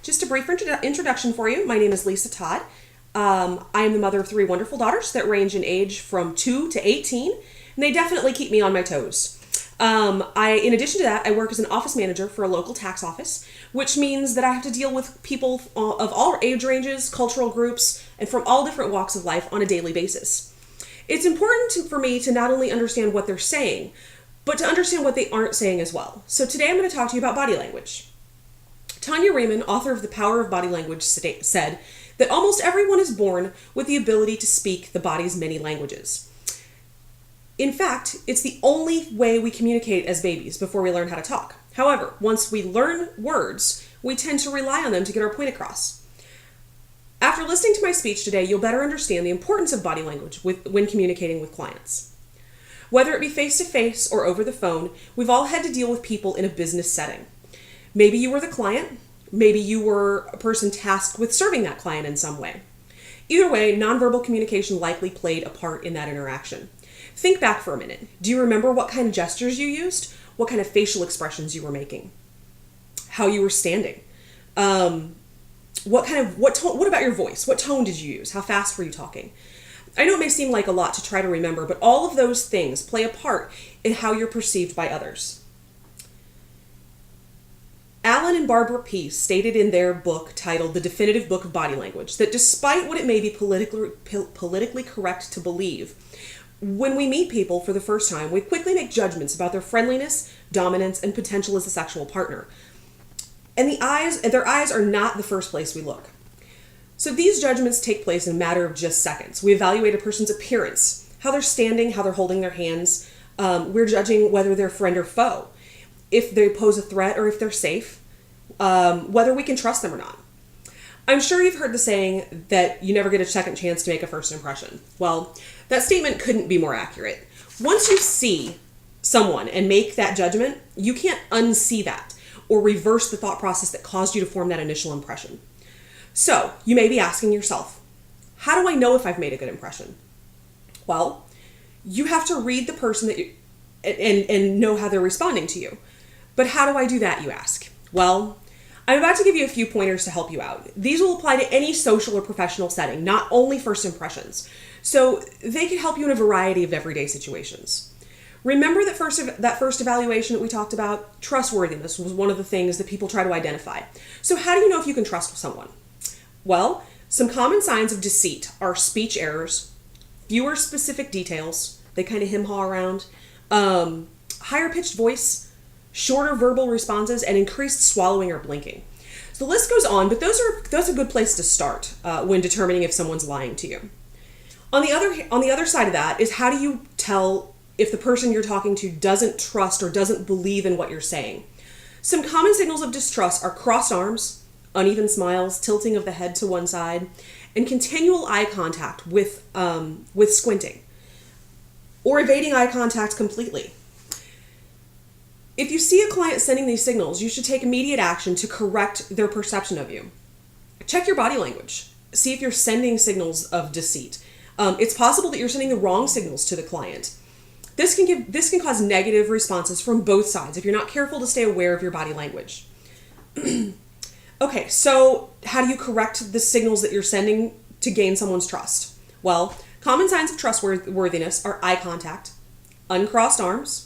Just a brief introduction for you. My name is Lisa Todd. I am the mother of 3 wonderful daughters that range in age from 2 to 18, and they definitely keep me on my toes. In addition to that, I work as an office manager for a local tax office, which means that I have to deal with people of all age ranges, cultural groups, and from all different walks of life on a daily basis. It's important for me to not only understand what they're saying, but to understand what they aren't saying as well. So today I'm going to talk to you about body language. Tanya Riemann, author of The Power of Body Language, said that almost everyone is born with the ability to speak the body's many languages. In fact, it's the only way we communicate as babies before we learn how to talk. However, once we learn words, we tend to rely on them to get our point across. After listening to my speech today, you'll better understand the importance of body language when communicating with clients. Whether it be face-to-face or over the phone, we've all had to deal with people in a business setting. Maybe you were the client. Maybe you were a person tasked with serving that client in some way. Either way, nonverbal communication likely played a part in that interaction. Think back for a minute. Do you remember what kind of gestures you used? What kind of facial expressions you were making? How you were standing? What about your voice? What tone did you use? How fast were you talking? I know it may seem like a lot to try to remember, but all of those things play a part in how you're perceived by others. Alan and Barbara Pease stated in their book titled The Definitive Book of Body Language that despite what it may be politically correct to believe, when we meet people for the first time, we quickly make judgments about their friendliness, dominance, and potential as a sexual partner. And their eyes are not the first place we look. So these judgments take place in a matter of just seconds. We evaluate a person's appearance, how they're standing, how they're holding their hands. We're judging whether they're friend or foe, if they pose a threat or if they're safe, whether we can trust them or not. I'm sure you've heard the saying that you never get a second chance to make a first impression. Well, that statement couldn't be more accurate. Once you see someone and make that judgment, you can't unsee that or reverse the thought process that caused you to form that initial impression. So, you may be asking yourself, how do I know if I've made a good impression? Well, you have to read the person and know how they're responding to you. But how do I do that, you ask? Well, I'm about to give you a few pointers to help you out. These will apply to any social or professional setting, not only first impressions. So they can help you in a variety of everyday situations. Remember that first evaluation that we talked about? Trustworthiness was one of the things that people try to identify. So how do you know if you can trust someone? Well, some common signs of deceit are speech errors, fewer specific details, they kind of hem-haw around, higher pitched voice, shorter verbal responses, and increased swallowing or blinking. So the list goes on, but those are a good place to start when determining if someone's lying to you. On the other side of that is, how do you tell if the person you're talking to doesn't trust or doesn't believe in what you're saying? Some common signals of distrust are crossed arms, uneven smiles, tilting of the head to one side, and continual eye contact with squinting, or evading eye contact completely. If you see a client sending these signals, you should take immediate action to correct their perception of you. Check your body language. See if you're sending signals of deceit. It's possible that you're sending the wrong signals to the client. This can cause negative responses from both sides if you're not careful to stay aware of your body language. Okay, so how do you correct the signals that you're sending to gain someone's trust? Well, common signs of trustworthiness are eye contact, uncrossed arms,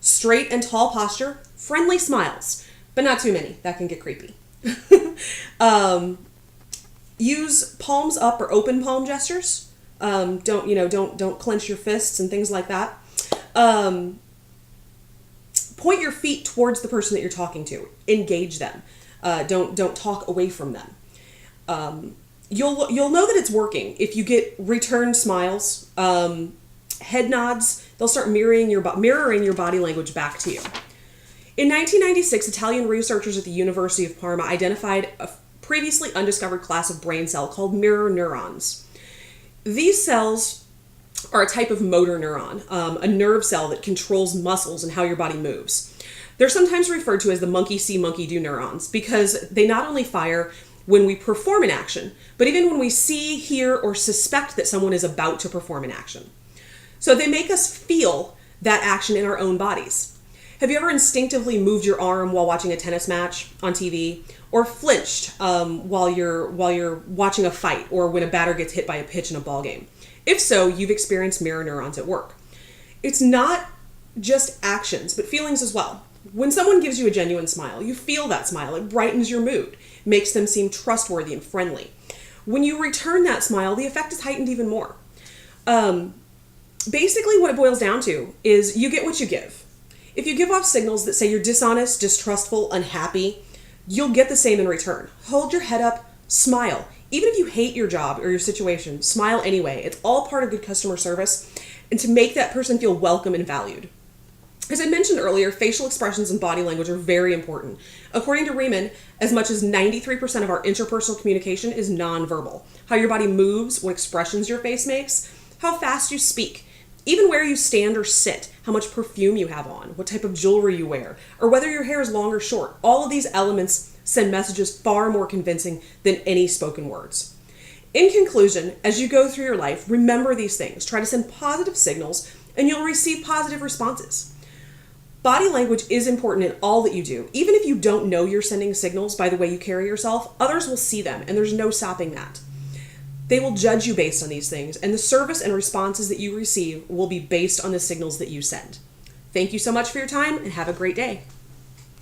straight and tall posture, friendly smiles, but not too many. That can get creepy. Use palms up or open palm gestures. Don't clench your fists and things like that. Point your feet towards the person that you're talking to. Engage them. Don't talk away from them. You'll know that it's working if you get return smiles, head nods. They'll start mirroring your body language back to you. In 1996, Italian researchers at the University of Parma identified a previously undiscovered class of brain cell called mirror neurons. These cells are a type of motor neuron, a nerve cell that controls muscles and how your body moves. They're sometimes referred to as the monkey see, monkey do neurons because they not only fire when we perform an action, but even when we see, hear, or suspect that someone is about to perform an action. So they make us feel that action in our own bodies. Have you ever instinctively moved your arm while watching a tennis match on TV, or flinched while you're watching a fight, or when a batter gets hit by a pitch in a ball game? If so, you've experienced mirror neurons at work. It's not just actions, but feelings as well. When someone gives you a genuine smile, you feel that smile. It brightens your mood, makes them seem trustworthy and friendly. When you return that smile, the effect is heightened even more. Basically, what it boils down to is you get what you give. If you give off signals that say you're dishonest, distrustful, unhappy, you'll get the same in return. Hold your head up, smile. Even if you hate your job or your situation, smile anyway. It's all part of good customer service and to make that person feel welcome and valued. As I mentioned earlier, facial expressions and body language are very important. According to Riemann, as much as 93% of our interpersonal communication is nonverbal. How your body moves, what expressions your face makes, how fast you speak, even where you stand or sit, how much perfume you have on, what type of jewelry you wear, or whether your hair is long or short. All of these elements send messages far more convincing than any spoken words. In conclusion, as you go through your life, remember these things. Try to send positive signals, and you'll receive positive responses. Body language is important in all that you do. Even if you don't know you're sending signals by the way you carry yourself, others will see them, and there's no stopping that. They will judge you based on these things, and the service and responses that you receive will be based on the signals that you send. Thank you so much for your time, and have a great day.